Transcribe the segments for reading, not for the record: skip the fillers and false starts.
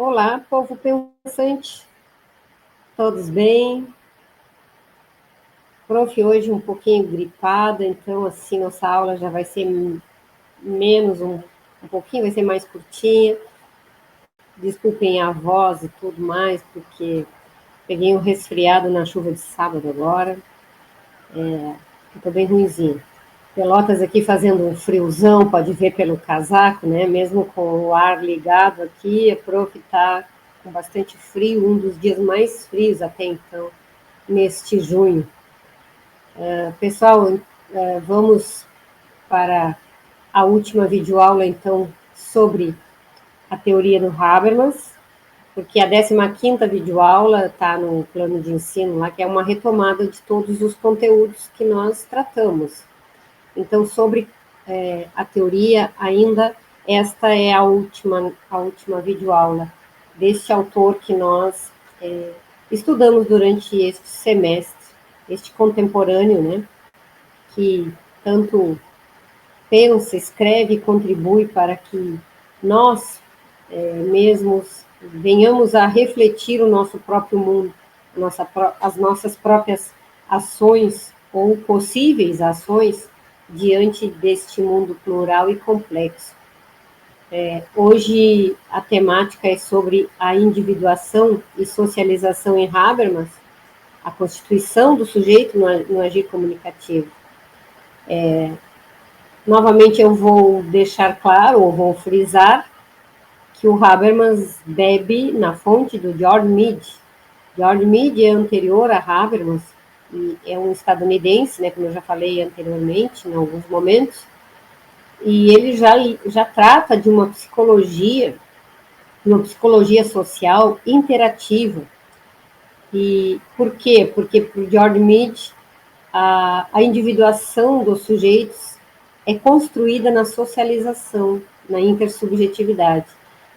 Olá, povo pensante, todos bem? Prof, hoje um pouquinho gripada, então assim, nossa aula já vai ser menos, um pouquinho, vai ser mais curtinha. Desculpem a voz e tudo mais, porque peguei um resfriado na chuva de sábado agora, estou bem ruimzinha. Pelotas aqui fazendo um friozão, pode ver pelo casaco, né? Mesmo com o ar ligado aqui, a prof está com bastante frio, um dos dias mais frios até então, neste junho. Pessoal, vamos para a última videoaula, então, sobre a teoria do Habermas, porque a 15ª videoaula está no plano de ensino lá, que é uma retomada de todos os conteúdos que nós tratamos. Então, sobre a teoria, ainda esta é a última videoaula deste autor que nós estudamos durante este semestre, este contemporâneo, né, que tanto pensa, escreve e contribui para que nós mesmos venhamos a refletir o nosso próprio mundo, as nossas próprias ações ou possíveis ações diante deste mundo plural e complexo. Hoje a temática é sobre a individuação e socialização em Habermas, a constituição do sujeito no agir comunicativo. Novamente eu vou deixar claro, ou vou frisar, que o Habermas bebe na fonte do George Mead. George Mead é anterior a Habermas, e é um estadunidense, né, como eu já falei anteriormente, em alguns momentos, e ele já trata de uma psicologia social interativa. E por quê? Porque para o George Mead, a individuação dos sujeitos é construída na socialização, na intersubjetividade.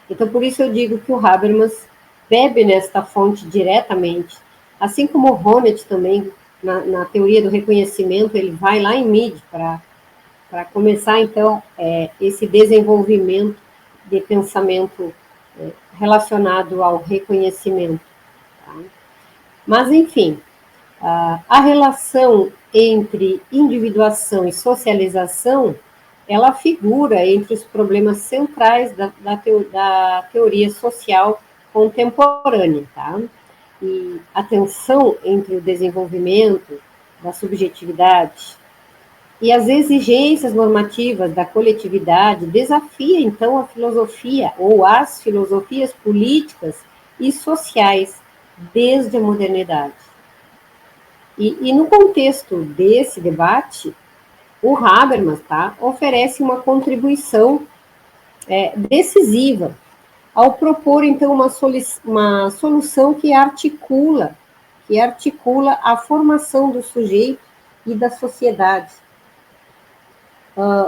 Então, por isso eu digo que o Habermas bebe nesta fonte diretamente, assim como o Honneth também, na teoria do reconhecimento, ele vai lá em Mead para começar, então, esse desenvolvimento de pensamento relacionado ao reconhecimento. Tá? Mas, enfim, a relação entre individuação e socialização, ela figura entre os problemas centrais da teoria social contemporânea, tá? E a tensão entre o desenvolvimento da subjetividade e as exigências normativas da coletividade desafia, então, a filosofia ou as filosofias políticas e sociais desde a modernidade. E no contexto desse debate, o Habermas oferece uma contribuição decisiva ao propor, então, uma solução que articula a formação do sujeito e da sociedade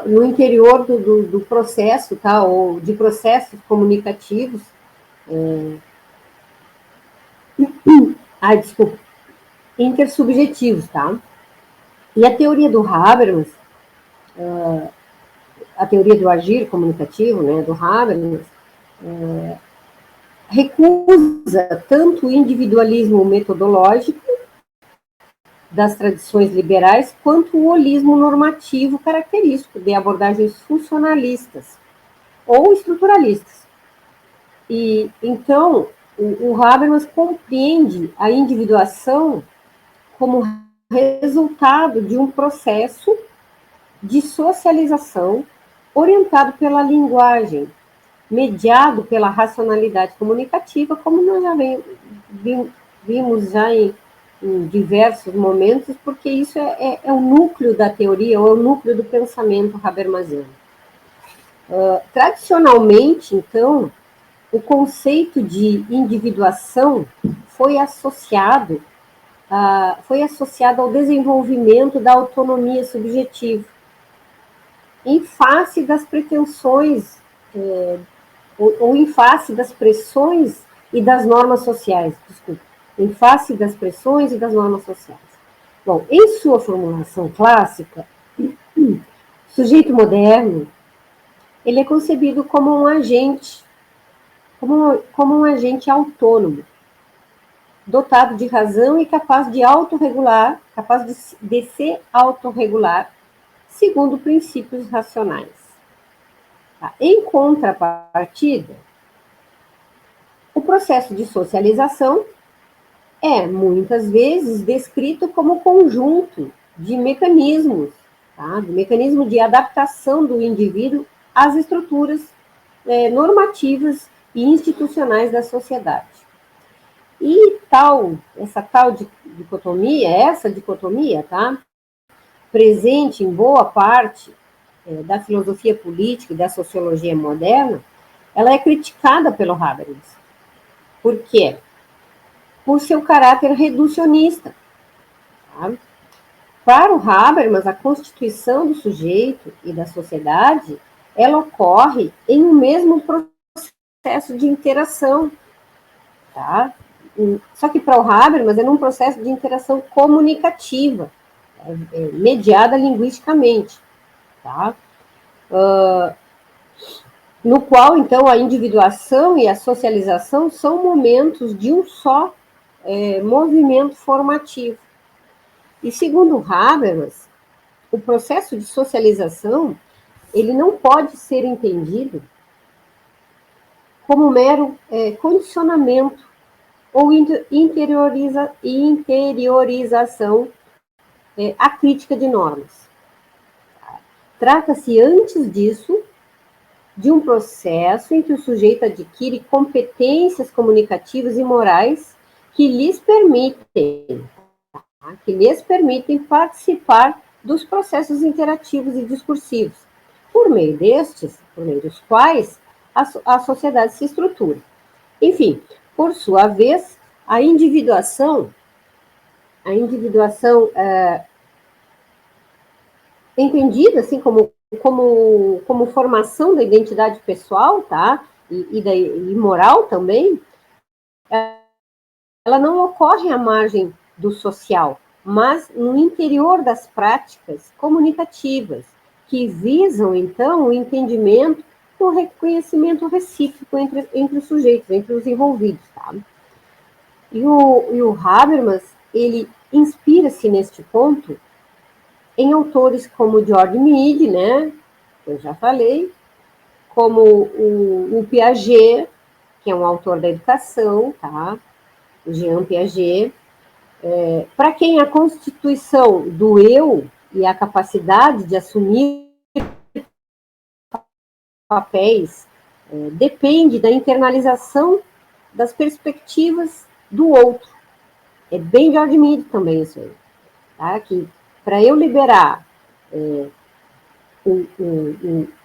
no interior do processo, ou de processos comunicativos. Intersubjetivos, tá? E a teoria do Habermas, a teoria do agir comunicativo, né, do Habermas, recusa tanto o individualismo metodológico das tradições liberais, quanto o holismo normativo característico de abordagens funcionalistas ou estruturalistas. E, então, o Habermas compreende a individuação como resultado de um processo de socialização orientado pela linguagem, mediado pela racionalidade comunicativa, como nós já vimos já em diversos momentos, porque isso é o núcleo da teoria, ou é o núcleo do pensamento habermasiano. Tradicionalmente, então, o conceito de individuação foi associado ao desenvolvimento da autonomia subjetiva, em face das pretensões, ou em face das pressões e das normas sociais, em face das pressões e das normas sociais. Bom, em sua formulação clássica, o sujeito moderno, ele é concebido como um agente como um agente autônomo, dotado de razão e capaz de autorregular, capaz de se autorregular, segundo princípios racionais. Tá? Em contrapartida, o processo de socialização é, muitas vezes, descrito como conjunto de mecanismos, tá? De mecanismo de adaptação do indivíduo às estruturas normativas e institucionais da sociedade. E essa dicotomia, tá? Presente em boa parte da filosofia política e da sociologia moderna, ela é criticada pelo Habermas. Por quê? Por seu caráter reducionista. Tá? Para o Habermas, a constituição do sujeito e da sociedade, ela ocorre em um mesmo processo de interação. Tá? Só que para o Habermas é num processo de interação comunicativa, mediada linguisticamente. Tá? No qual, então, a individuação e a socialização são momentos de um só movimento formativo. E segundo Habermas, o processo de socialização ele não pode ser entendido como mero condicionamento ou interiorização à crítica de normas. Trata-se, antes disso, de um processo em que o sujeito adquire competências comunicativas e morais que lhes permitem participar dos processos interativos e discursivos, por meio dos quais a sociedade se estrutura. Enfim, por sua vez, a individuação entendida assim como formação da identidade pessoal, tá? E moral também, ela não ocorre à margem do social, mas no interior das práticas comunicativas, que visam, então, o entendimento, o reconhecimento recíproco entre os sujeitos, entre os envolvidos. Tá? E o Habermas, ele inspira-se neste ponto em autores como George Mead, né, que eu já falei, como o Piaget, que é um autor da educação, tá? O Jean Piaget, para quem a constituição do eu e a capacidade de assumir papéis depende da internalização das perspectivas do outro. É bem George Mead também isso aí. Tá? Que para eu liberar o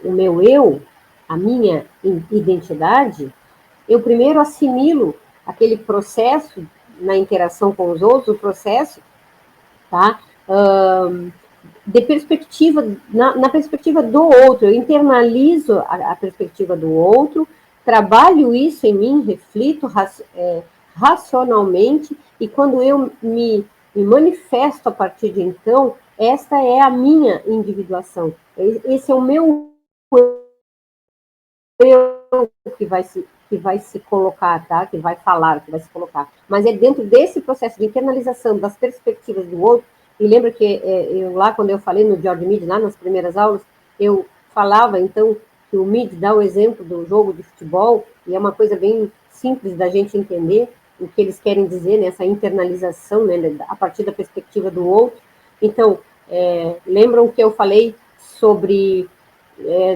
meu eu, a minha identidade, eu primeiro assimilo aquele processo na interação com os outros, o processo, tá? De perspectiva, na perspectiva do outro, eu internalizo a perspectiva do outro, trabalho isso em mim, reflito racionalmente, e quando eu me manifesto a partir de então, esta é a minha individuação. Esse é o meu eu que vai se colocar, tá? Que vai falar, que vai se colocar. Mas é dentro desse processo de internalização das perspectivas do outro. E lembra que eu lá, quando eu falei no George Mead, lá nas primeiras aulas, eu falava, então, que o Mead dá o exemplo do jogo de futebol, e é uma coisa bem simples da gente entender o que eles querem dizer nessa internalização, né, a partir da perspectiva do outro. Então, lembram que eu falei sobre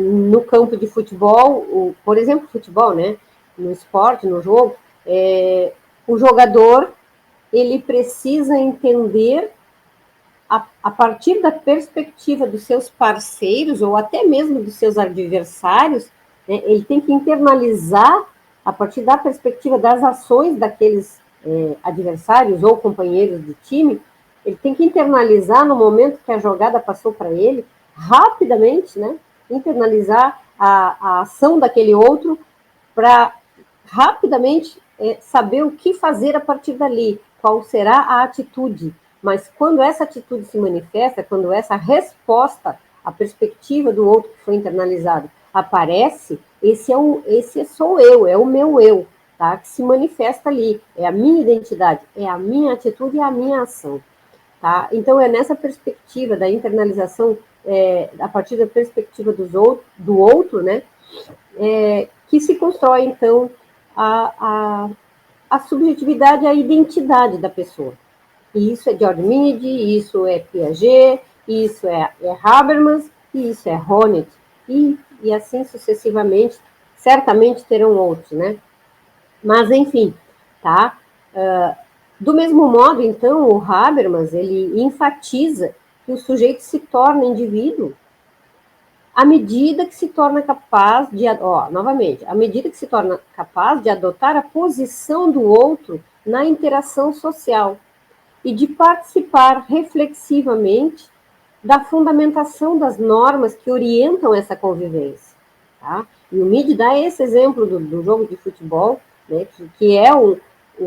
no campo de futebol, por exemplo, futebol, né? No esporte, no jogo, o jogador ele precisa entender a partir da perspectiva dos seus parceiros ou até mesmo dos seus adversários, né, ele tem que internalizar a partir da perspectiva das ações daqueles adversários ou companheiros de time, ele tem que internalizar no momento que a jogada passou para ele, rapidamente, né, internalizar a ação daquele outro para rapidamente saber o que fazer a partir dali, qual será a atitude. Mas quando essa atitude se manifesta, quando essa resposta à perspectiva do outro que foi internalizado aparece, esse sou eu, é o meu eu, tá? Que se manifesta ali, é a minha identidade, é a minha atitude e a minha ação, tá? Então, é nessa perspectiva da internalização, a partir da perspectiva do outro, né, que se constrói, então, a, a subjetividade, a identidade da pessoa. E isso é George Mead, isso é Piaget, isso é Habermas, e isso é Honneth, e assim sucessivamente. Certamente terão outros, né? Mas, enfim, tá? Do mesmo modo, então, o Habermas, ele enfatiza que o sujeito se torna indivíduo à medida que se torna capaz de, novamente, à medida que se torna capaz de adotar a posição do outro na interação social e de participar reflexivamente da fundamentação das normas que orientam essa convivência. Tá? E o Mead dá esse exemplo do jogo de futebol, né, que é o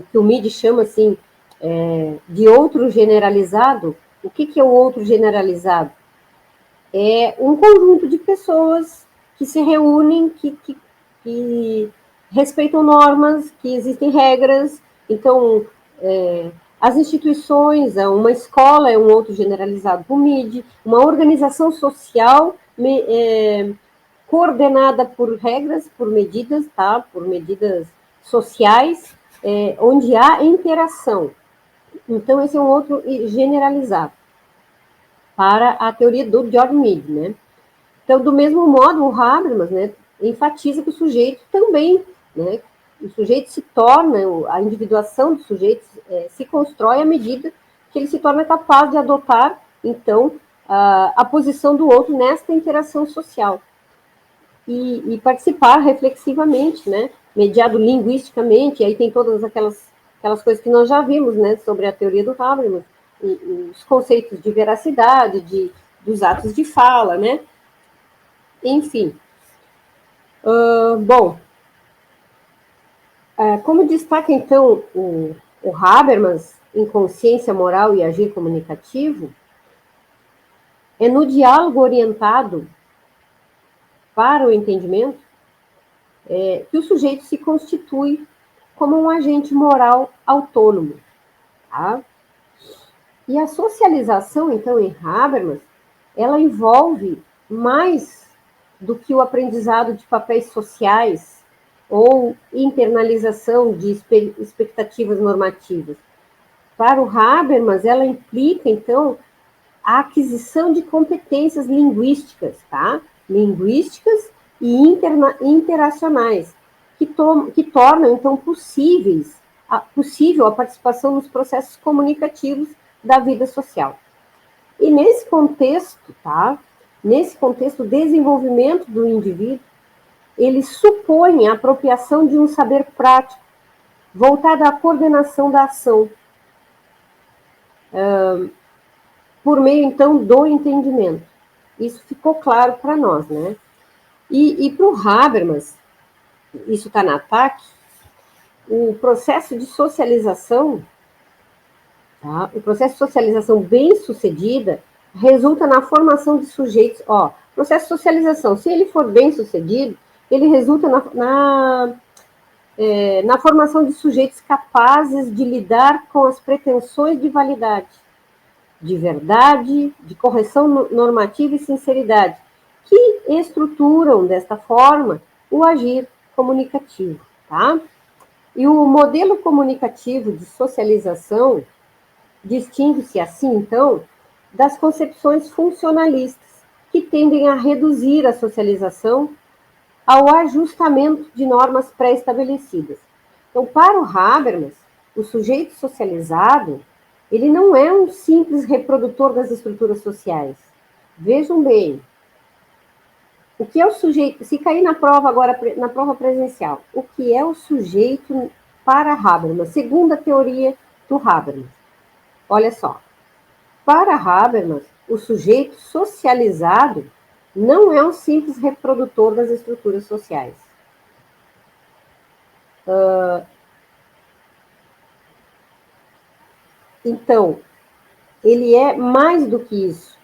que o Mead chama assim, de outro generalizado. O que é o outro generalizado? É um conjunto de pessoas que se reúnem, que respeitam normas, que existem regras. Então, as instituições, uma escola é um outro generalizado por MIDI, uma organização social coordenada por regras, por medidas, tá? Por medidas sociais, onde há interação. Então, esse é um outro generalizado para a teoria do George Mead, né? Então, do mesmo modo, o Habermas, né, enfatiza que o sujeito também, né, o sujeito se torna, a individuação do sujeito se constrói à medida que ele se torna capaz de adotar, então, a posição do outro nesta interação social. E participar reflexivamente, né, mediado linguisticamente, e aí tem todas aquelas coisas que nós já vimos, né, sobre a teoria do Habermas, os conceitos de veracidade, dos atos de fala, né, enfim. Bom, como destaca então o Habermas em Consciência Moral e Agir Comunicativo, é no diálogo orientado para o entendimento que o sujeito se constitui como um agente moral autônomo. Tá? E a socialização, então, em Habermas, ela envolve mais do que o aprendizado de papéis sociais ou internalização de expectativas normativas. Para o Habermas, ela implica, então, a aquisição de competências linguísticas, tá? Linguísticas e interacionais, que tornam, então, possível a participação nos processos comunicativos da vida social. E nesse contexto, tá? Nesse contexto, o desenvolvimento do indivíduo, ele supõe a apropriação de um saber prático, voltado à coordenação da ação, por meio, então, do entendimento. Isso ficou claro para nós, né? E para o Habermas, isso está na TAC, o processo de socialização, tá? O processo de socialização bem sucedida resulta na formação de sujeitos. Processo de socialização, se ele for bem sucedido, ele resulta na formação de sujeitos capazes de lidar com as pretensões de validade, de verdade, de correção normativa e sinceridade, que estruturam desta forma o agir comunicativo, tá? E o modelo comunicativo de socialização distingue-se assim, então, das concepções funcionalistas, que tendem a reduzir a socialização ao ajustamento de normas pré-estabelecidas. Então, para o Habermas, o sujeito socializado, ele não é um simples reprodutor das estruturas sociais. Vejam bem, o que é o sujeito, se cair na prova agora, na prova presencial, o que é o sujeito para Habermas, segundo a teoria do Habermas? Olha só, para Habermas, o sujeito socializado não é um simples reprodutor das estruturas sociais. Então, ele é mais do que isso.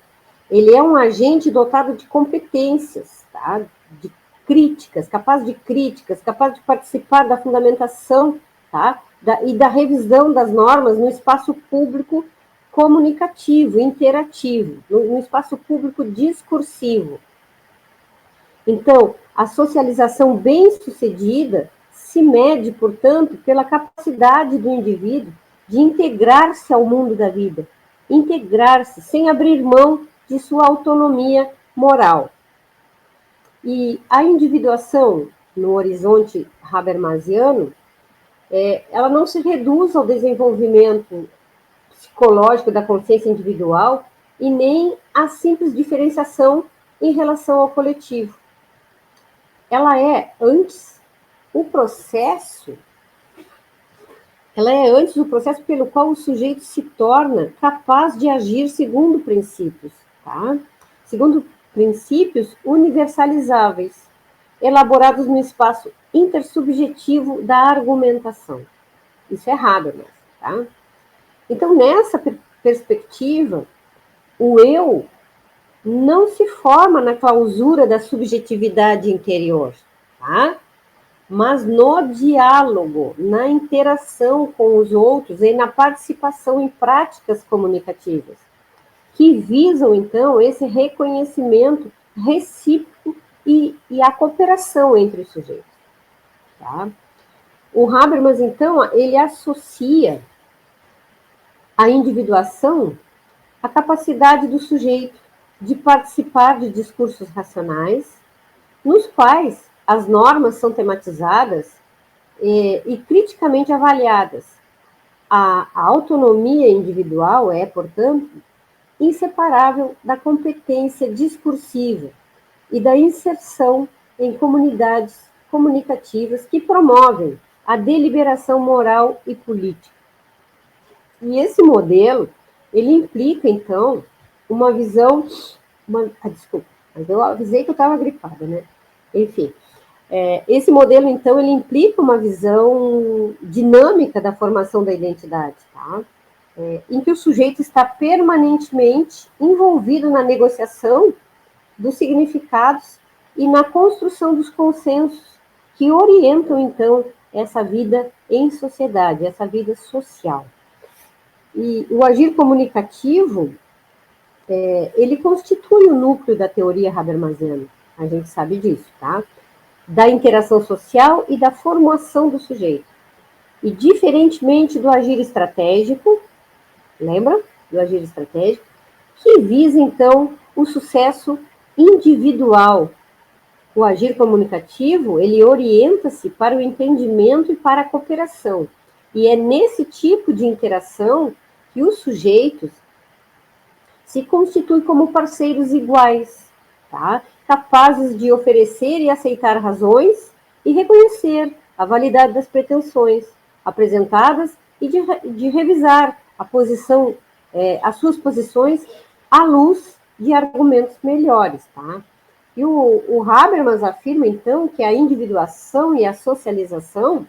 Ele é um agente dotado de competências, tá? críticas, capaz de participar da fundamentação, tá? E da revisão das normas no espaço público comunicativo, interativo, no espaço público discursivo. Então, a socialização bem-sucedida se mede, portanto, pela capacidade do indivíduo de integrar-se ao mundo da vida, integrar-se sem abrir mão de sua autonomia moral. E a individuação, no horizonte habermasiano, ela não se reduz ao desenvolvimento psicológico da consciência individual e nem à simples diferenciação em relação ao coletivo. Ela é antes o processo pelo qual o sujeito se torna capaz de agir segundo princípios, tá? Segundo princípios universalizáveis, elaborados no espaço intersubjetivo da argumentação. Isso é Habermas, tá? Então, nessa perspectiva, o eu não se forma na clausura da subjetividade interior, tá? Mas no diálogo, na interação com os outros e na participação em práticas comunicativas, que visam, então, esse reconhecimento recíproco e a cooperação entre os sujeitos. Tá? O Habermas, então, ele associa a individuação à capacidade do sujeito de participar de discursos racionais, nos quais as normas são tematizadas e criticamente avaliadas. A autonomia individual é, portanto, inseparável da competência discursiva e da inserção em comunidades comunicativas que promovem a deliberação moral e política. E esse modelo, ele implica, então, uma visão... desculpa, mas eu avisei que eu estava gripada, né? Enfim, esse modelo, então, ele implica uma visão dinâmica da formação da identidade, tá? Em que o sujeito está permanentemente envolvido na negociação dos significados e na construção dos consensos que orientam, então, essa vida em sociedade, essa vida social. E o agir comunicativo, ele constitui o núcleo da teoria habermasiana, a gente sabe disso, tá? Da interação social e da formação do sujeito. E, diferentemente do agir estratégico, lembra? Do agir estratégico, que visa, então, o sucesso individual. O agir comunicativo, ele orienta-se para o entendimento e para a cooperação. E é nesse tipo de interação que os sujeitos se constituem como parceiros iguais, tá? Capazes de oferecer e aceitar razões e reconhecer a validade das pretensões apresentadas e de revisar as suas posições à luz de argumentos melhores, tá? E o Habermas afirma, então, que a individuação e a socialização,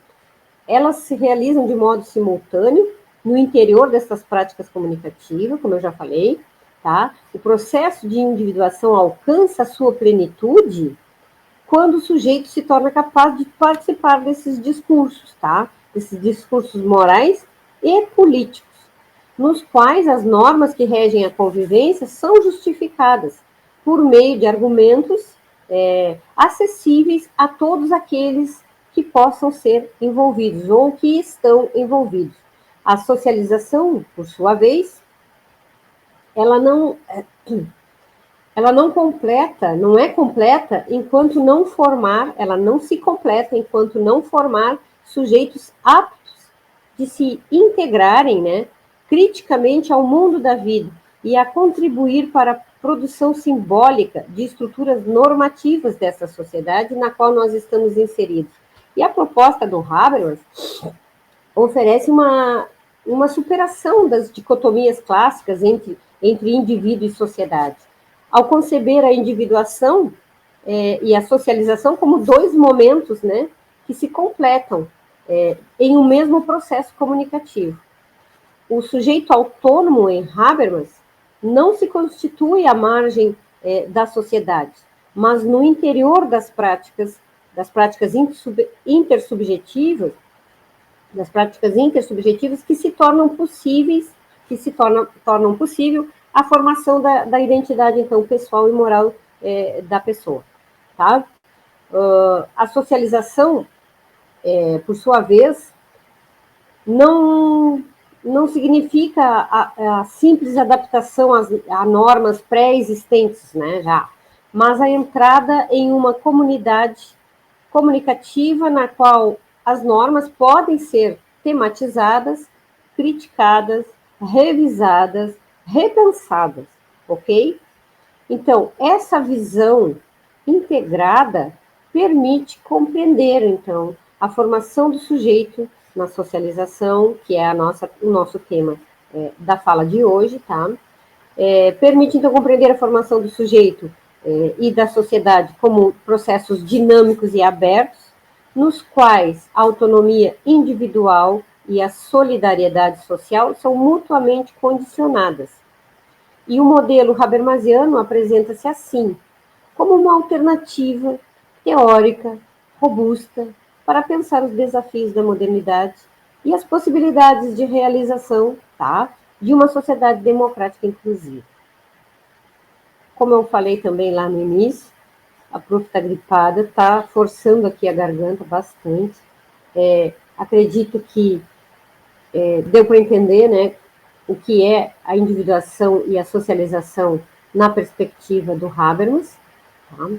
elas se realizam de modo simultâneo no interior dessas práticas comunicativas, como eu já falei, tá? O processo de individuação alcança a sua plenitude quando o sujeito se torna capaz de participar desses discursos, tá? Desses discursos morais e políticos, nos quais as normas que regem a convivência são justificadas por meio de argumentos acessíveis a todos aqueles que possam ser envolvidos ou que estão envolvidos. A socialização, por sua vez, ela não é completa enquanto não formar, ela não se completa enquanto não formar sujeitos aptos de se integrarem, né, criticamente ao mundo da vida e a contribuir para a produção simbólica de estruturas normativas dessa sociedade na qual nós estamos inseridos. E a proposta do Habermas oferece uma superação das dicotomias clássicas entre indivíduo e sociedade, ao conceber a individuação e a socialização como dois momentos, né, que se completam em um mesmo processo comunicativo. O sujeito autônomo em Habermas não se constitui à margem da sociedade, mas no interior das práticas intersubjetivas, que se tornam possíveis, tornam possível a formação da identidade, então, pessoal e moral da pessoa, tá? A socialização, por sua vez, não significa a simples adaptação a normas pré-existentes, né, já, mas a entrada em uma comunidade comunicativa na qual as normas podem ser tematizadas, criticadas, revisadas, repensadas, ok? Então, essa visão integrada permite compreender, então, a formação do sujeito na socialização, que é o nosso tema da fala de hoje, tá? Permite, então, compreender a formação do sujeito e da sociedade como processos dinâmicos e abertos, nos quais a autonomia individual e a solidariedade social são mutuamente condicionadas. E o modelo habermasiano apresenta-se assim, como uma alternativa teórica, robusta, para pensar os desafios da modernidade e as possibilidades de realização, tá, de uma sociedade democrática inclusiva. Como eu falei também lá no início, a prof está gripada, está forçando aqui a garganta bastante. Acredito que deu para entender, né, o que é a individuação e a socialização na perspectiva do Habermas. Tá?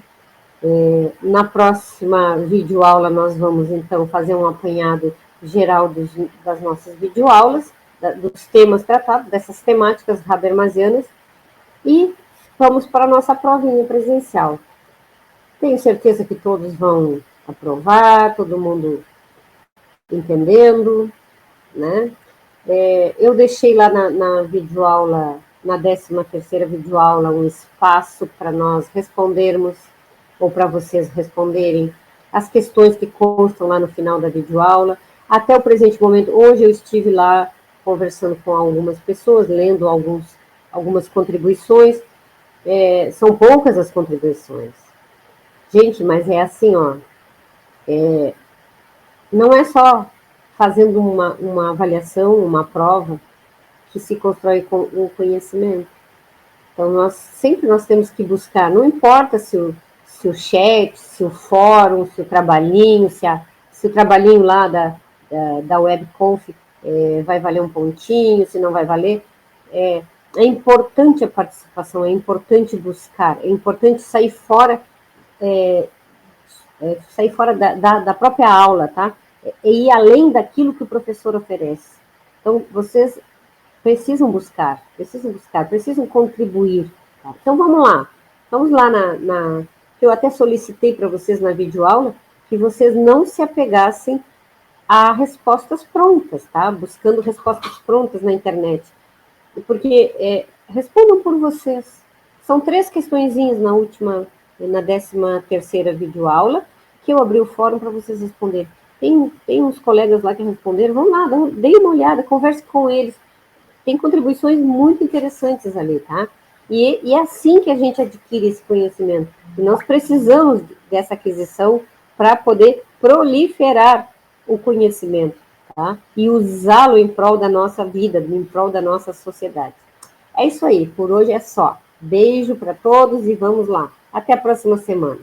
Na próxima videoaula nós vamos, então, fazer um apanhado geral das nossas videoaulas, dos temas tratados, dessas temáticas habermasianas, e vamos para a nossa provinha presencial. Tenho certeza que todos vão aprovar, todo mundo entendendo, né? Eu deixei lá na videoaula, na 13ª videoaula, um espaço para nós respondermos, ou para vocês responderem, as questões que constam lá no final da videoaula. Até o presente momento, hoje eu estive lá conversando com algumas pessoas, lendo algumas contribuições. São poucas as contribuições. Gente, mas é assim, ó, não é só fazendo uma avaliação, uma prova, que se constrói com o conhecimento. Então, sempre nós temos que buscar, não importa se o chat, se o fórum, se o trabalhinho, se o trabalhinho lá da WebConf vai valer um pontinho, se não vai valer, é importante a participação, é importante buscar, é importante sair fora da própria aula, tá? E ir além daquilo que o professor oferece. Então, vocês precisam buscar, precisam contribuir. Tá? Então, vamos lá que eu até solicitei para vocês na videoaula, que vocês não se apegassem a respostas prontas, tá? Buscando respostas prontas na internet. Porque respondam por vocês. São 3 questõezinhas na 13ª videoaula, que eu abri o fórum para vocês responderem. Tem uns colegas lá que responderam, vão lá, deem uma olhada, converse com eles. Tem contribuições muito interessantes ali, tá? E é assim que a gente adquire esse conhecimento. E nós precisamos dessa aquisição para poder proliferar o conhecimento, tá? E usá-lo em prol da nossa vida, em prol da nossa sociedade. É isso aí, por hoje é só. Beijo para todos e vamos lá. Até a próxima semana.